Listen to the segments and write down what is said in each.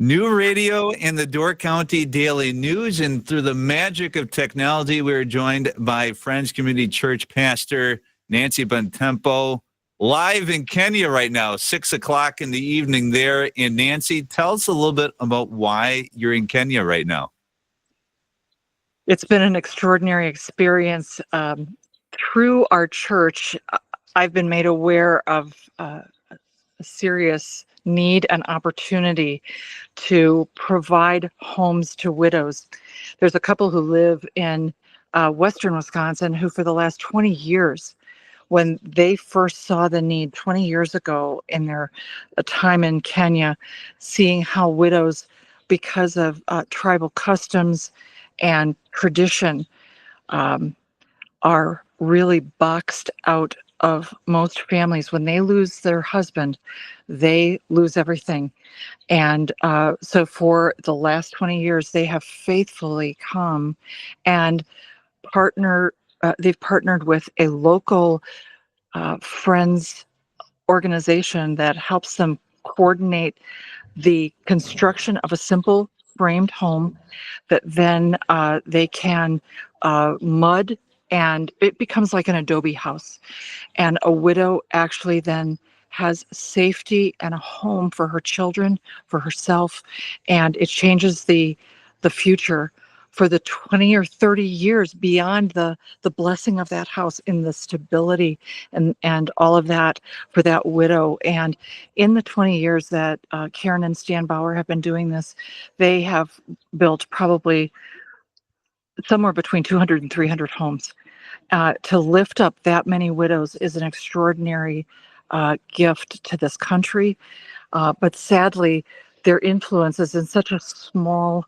New radio in the Door County Daily News, and through the magic of technology, we are joined by Friends Community Church Pastor Nancy Bontempo, live in Kenya right now, 6 o'clock in the evening there. And Nancy, tell us a little bit about why you're in Kenya right now. It's been an extraordinary experience. Through our church, I've been made aware of a serious need and opportunity to provide homes to widows. There's a couple who live in western Wisconsin who for the last 20 years, when they first saw the need 20 years ago in their time in Kenya, seeing how widows, because of tribal customs and tradition, are really boxed out of most families. When they lose their husband, they lose everything. And so for the last 20 years, they have faithfully come and they've partnered with a local friends organization that helps them coordinate the construction of a simple framed home that then they can mud, and it becomes like an adobe house. And a widow actually then has safety and a home for her children, for herself, and it changes the future for the 20 or 30 years beyond the blessing of that house in the stability and all of that for that widow. And in the 20 years that Karen and Stan Bauer have been doing this, they have built probably somewhere between 200 and 300 homes. To lift up that many widows is an extraordinary gift to this country. But sadly, their influence is in such a small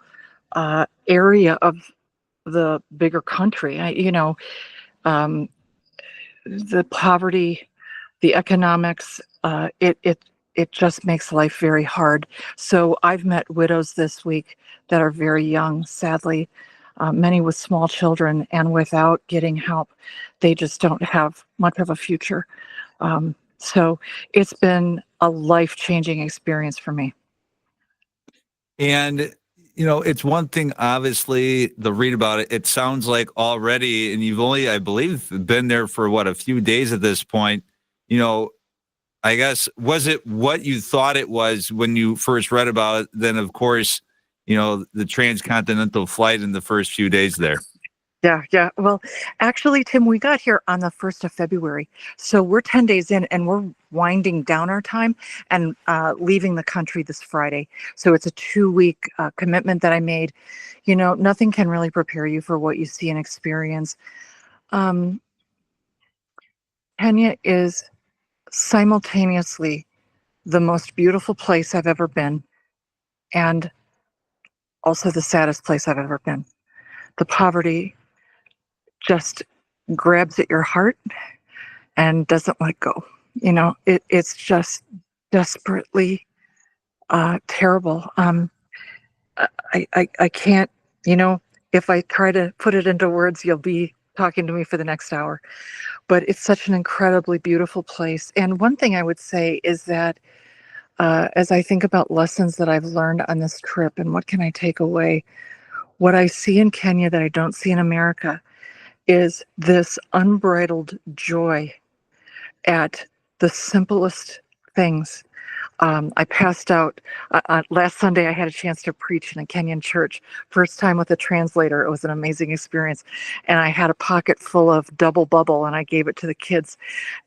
area of the bigger country. The poverty, the economics, it just makes life very hard. So I've met widows this week that are very young, sadly, many with small children, and without getting help, they just don't have much of a future. So it's been a life-changing experience for me. And it's one thing, obviously, to read about it. It sounds like already, and you've only, I believe, been there for a few days at this point. I guess, was it what you thought it was when you first read about it? Then, of course, the transcontinental flight in the first few days there. Yeah. Well, actually, Tim, we got here on the 1st of February. So we're 10 days in and we're winding down our time and leaving the country this Friday. So it's a 2-week commitment that I made. Nothing can really prepare you for what you see and experience. Kenya is simultaneously the most beautiful place I've ever been and also the saddest place I've ever been. The poverty just grabs at your heart and doesn't let go. It's just desperately terrible. I can't, if I try to put it into words, you'll be talking to me for the next hour. But it's such an incredibly beautiful place. And one thing I would say is that as I think about lessons that I've learned on this trip and what can I take away, what I see in Kenya that I don't see in America is this unbridled joy at the simplest things. I passed out last Sunday. I had a chance to preach in a Kenyan church, first time with a translator. It was an amazing experience. And I had a pocket full of double bubble and I gave it to the kids,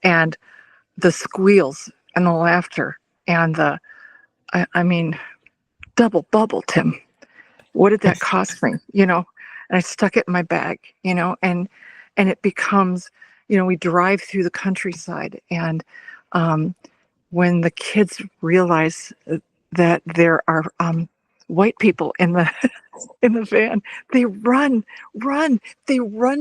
and the squeals and the laughter and double bubble, Tim. What did that cost me? And I stuck it in my bag, and it becomes, we drive through the countryside, and when the kids realize that there are white people in the in the van, they run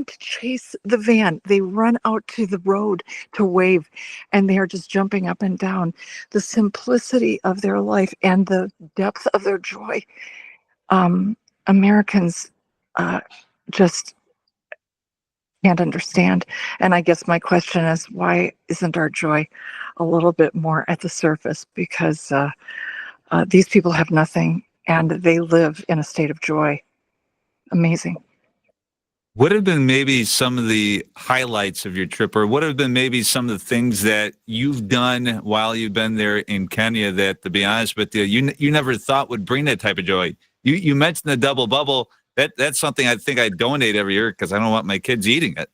to chase the van. They run out to the road to wave, and they are just jumping up and down. The simplicity of their life and the depth of their joy. Americans just can't understand. And I guess my question is, why isn't our joy a little bit more at the surface? Because these people have nothing and they live in a state of joy. Amazing. What have been maybe some of the highlights of your trip, or what have been maybe some of the things that you've done while you've been there in Kenya that, to be honest with you, you never thought would bring that type of joy? You mentioned the double bubble. That's something I think I donate every year because I don't want my kids eating it.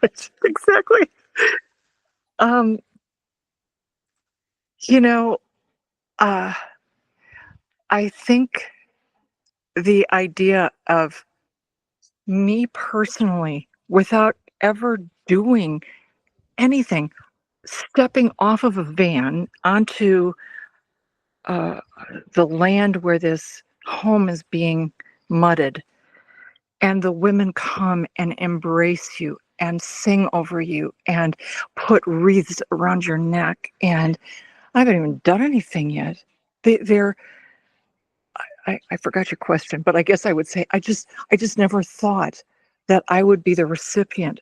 Right. Exactly. Um, you know, uh, I think the idea of me personally, without ever doing anything, stepping off of a van onto uh, the land where this home is being mudded, and the women come and embrace you and sing over you and put wreaths around your neck, and I haven't even done anything yet. They're I forgot your question, but I guess I would say I just never thought that I would be the recipient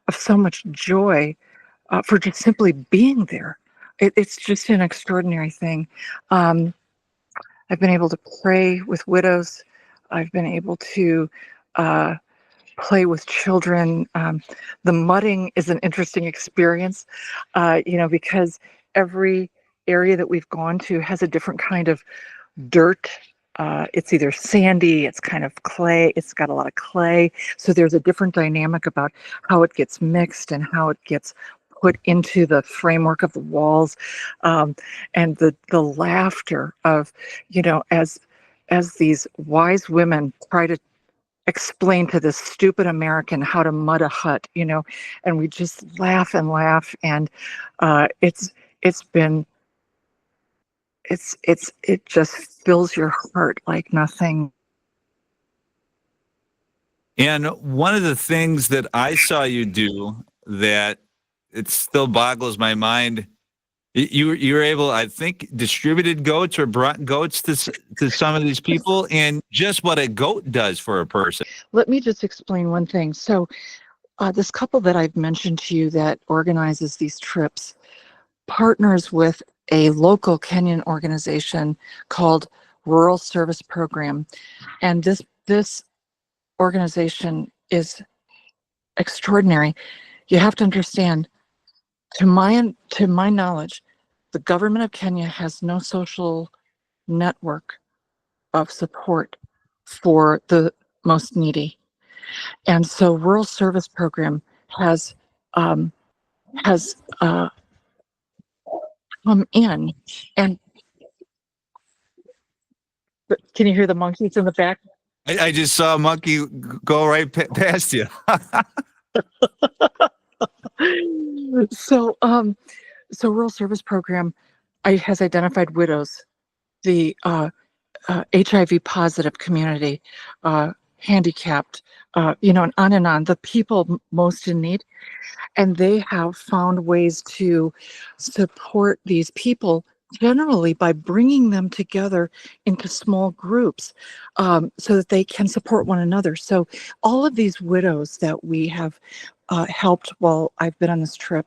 of so much joy for just simply being there. It's just an extraordinary thing. Um, I've been able to pray with widows. I've been able to uh, play with children. The mudding is an interesting experience, because every area that we've gone to has a different kind of dirt. It's either sandy, it's kind of clay, it's got a lot of clay. So there's a different dynamic about how it gets mixed and how it gets put into the framework of the walls. And the laughter of, as these wise women try to explain to this stupid American how to mud a hut, and we just laugh and laugh. And it's been it just fills your heart like nothing. And one of the things that I saw you do that it still boggles my mind, you were able, I think, distributed goats or brought goats to some of these people, and just what a goat does for a person. Let me just explain one thing. So this couple that I've mentioned to you that organizes these trips partners with a local Kenyan organization called Rural Service Program, and this organization is extraordinary. You have to understand, to my knowledge, the government of Kenya has no social network of support for the most needy, and so Rural Service Program has um, has come in. And can you hear the monkeys in the back? I just saw a monkey go right past you. So Rural Service Program has identified widows, the HIV positive community, handicapped, and on, the people most in need. And they have found ways to support these people generally by bringing them together into small groups, so that they can support one another. So all of these widows that we have helped while I've been on this trip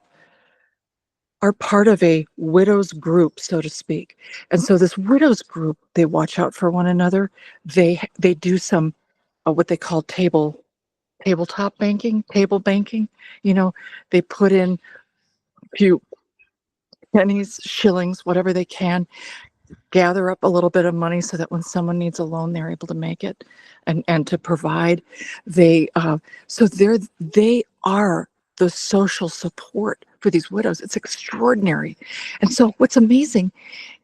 are part of a widows group, so to speak. And so this widows group, they watch out for one another. They do some what they call tabletop banking, table banking. They put in a few pennies, shillings, whatever they can, gather up a little bit of money so that when someone needs a loan, they're able to make it and to provide. They are the social support for these widows. It's extraordinary. And so what's amazing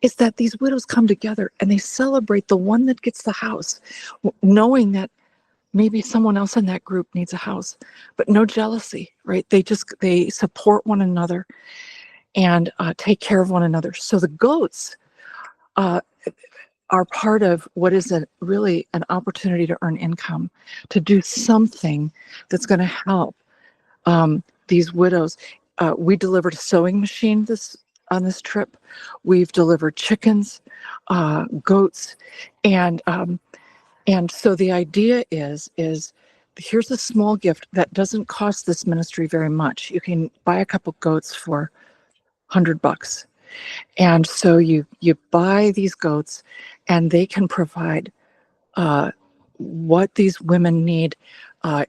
is that these widows come together and they celebrate the one that gets the house, knowing that maybe someone else in that group needs a house, but no jealousy, right? They support one another and take care of one another. So the goats are part of what is really an opportunity to earn income, to do something that's going to help these widows. We delivered a sewing machine on this trip. We've delivered chickens, goats, and so the idea is here's a small gift that doesn't cost this ministry very much. You can buy a couple goats for $100, And so you buy these goats, and they can provide what these women need,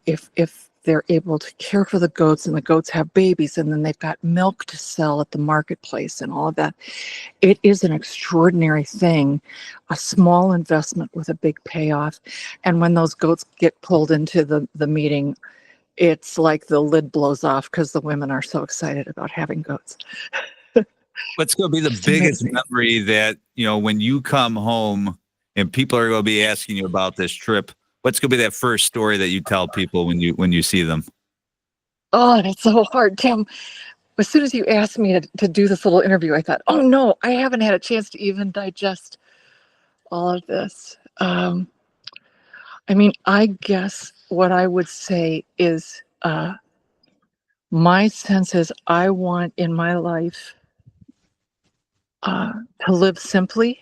if they're able to care for the goats, and the goats have babies, and then they've got milk to sell at the marketplace and all of that. It is an extraordinary thing, a small investment with a big payoff. And when those goats get pulled into the meeting, it's like the lid blows off because the women are so excited about having goats. What's going to be the Just biggest amazing. memory that, when you come home and people are going to be asking you about this trip? What's going to be that first story that you tell people when you see them? Oh, that's so hard, Tim. As soon as you asked me to do this little interview, I thought, oh no, I haven't had a chance to even digest all of this. I mean, I guess what I would say is, my sense is I want in my life uh, to live simply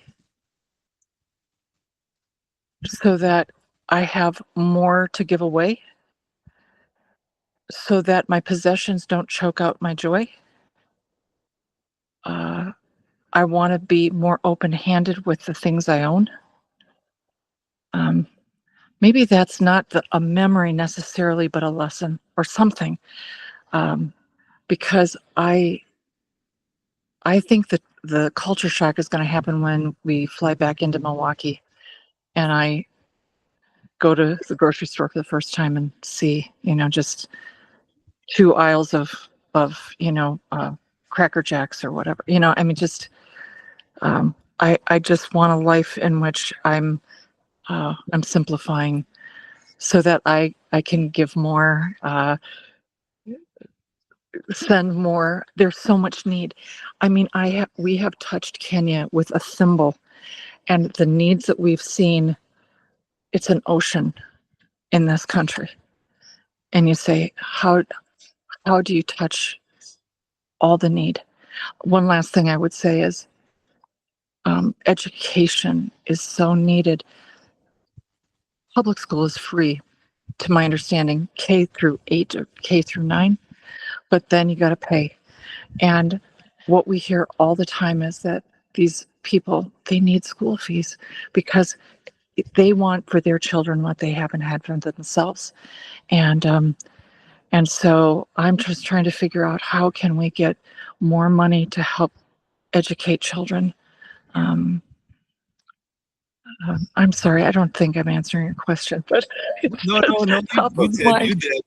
so that I have more to give away, so that my possessions don't choke out my joy. Uh, I want to be more open-handed with the things I own. Um, Maybe that's not a memory necessarily, but a lesson or something. Um, because I think that the culture shock is going to happen when we fly back into Milwaukee, and I go to the grocery store for the first time and see, just two aisles of Cracker Jacks or whatever. I mean, just I just want a life in which I'm simplifying so that I can give more, send more. There's so much need. I mean, we have touched Kenya with a thimble, and the needs that we've seen. It's an ocean in this country, and you say, how do you touch all the need? One last thing I would say is, education is so needed. Public school is free, to my understanding, K-8 or K-9, but then you got to pay. And what we hear all the time is that these people, they need school fees because they want for their children what they haven't had for themselves. And so I'm just trying to figure out how can we get more money to help educate children. Um, I'm sorry, I don't think I'm answering your question, but No, top you of did, you mind. did.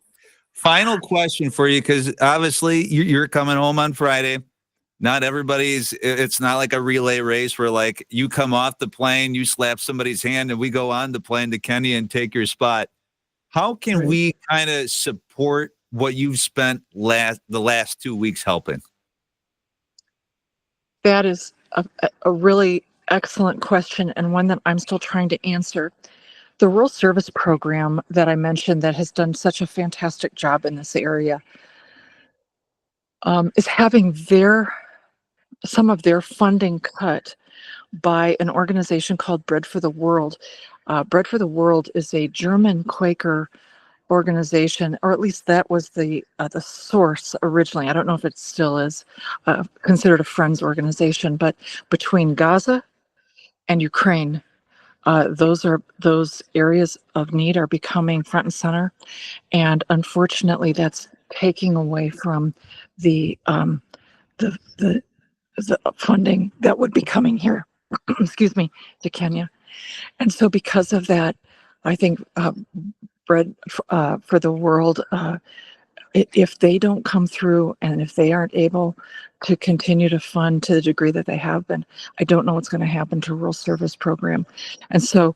Final question for you, because obviously you're coming home on Friday. Not everybody's. It's not like a relay race where like you come off the plane, you slap somebody's hand, and we go on the plane to Kenya and take your spot. How can Right. we kind of support what you've spent the last 2 weeks helping? That is a really excellent question, and one that I'm still trying to answer. The Rural Service Program that I mentioned that has done such a fantastic job in this area, is having some of their funding cut by an organization called Bread for the World. Bread for the World is a German Quaker organization, or at least that was the source originally. I don't know if it still is considered a Friends organization, but between Gaza and Ukraine, those areas of need are becoming front and center, and unfortunately, that's taking away from the the the, the funding that would be coming here. Excuse me, to Kenya. And so, because of that, I think Bread for the World, if they don't come through and if they aren't able to continue to fund to the degree that they have been, I don't know what's going to happen to Rural Service Program. And so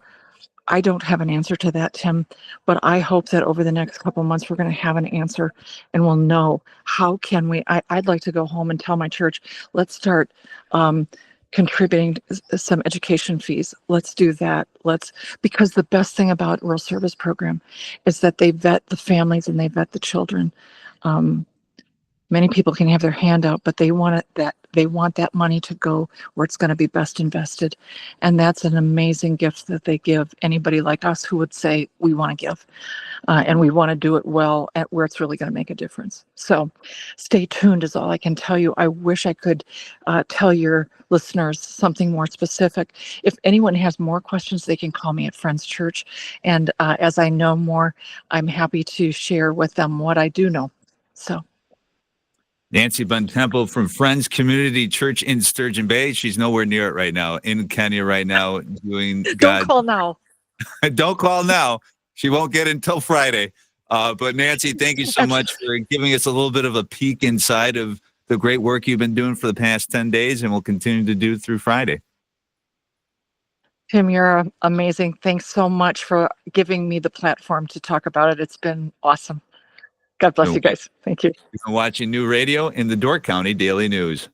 I don't have an answer to that, Tim, but I hope that over the next couple of months, we're going to have an answer and we'll know how can we, I'd like to go home and tell my church, let's start contributing some education fees. Let's do that. Because the best thing about Rural Service Program is that they vet the families and they vet the children. Um, Many people can have their hand out, but they want that money to go where it's going to be best invested. And that's an amazing gift that they give anybody like us who would say we want to give. And we want to do it well at where it's really going to make a difference. So stay tuned is all I can tell you. I wish I could tell your listeners something more specific. If anyone has more questions, they can call me at Friends Church. And as I know more, I'm happy to share with them what I do know. So. Nancy Bontempo from Friends Community Church in Sturgeon Bay. She's nowhere near it right now, in Kenya right now, doing God. Don't call now. Don't call now. She won't get until Friday. But Nancy, thank you so much for giving us a little bit of a peek inside of the great work you've been doing for the past 10 days and will continue to do through Friday. Tim, you're amazing. Thanks so much for giving me the platform to talk about it. It's been awesome. God bless you guys. Thank you. You've been watching New Radio in the Door County Daily News.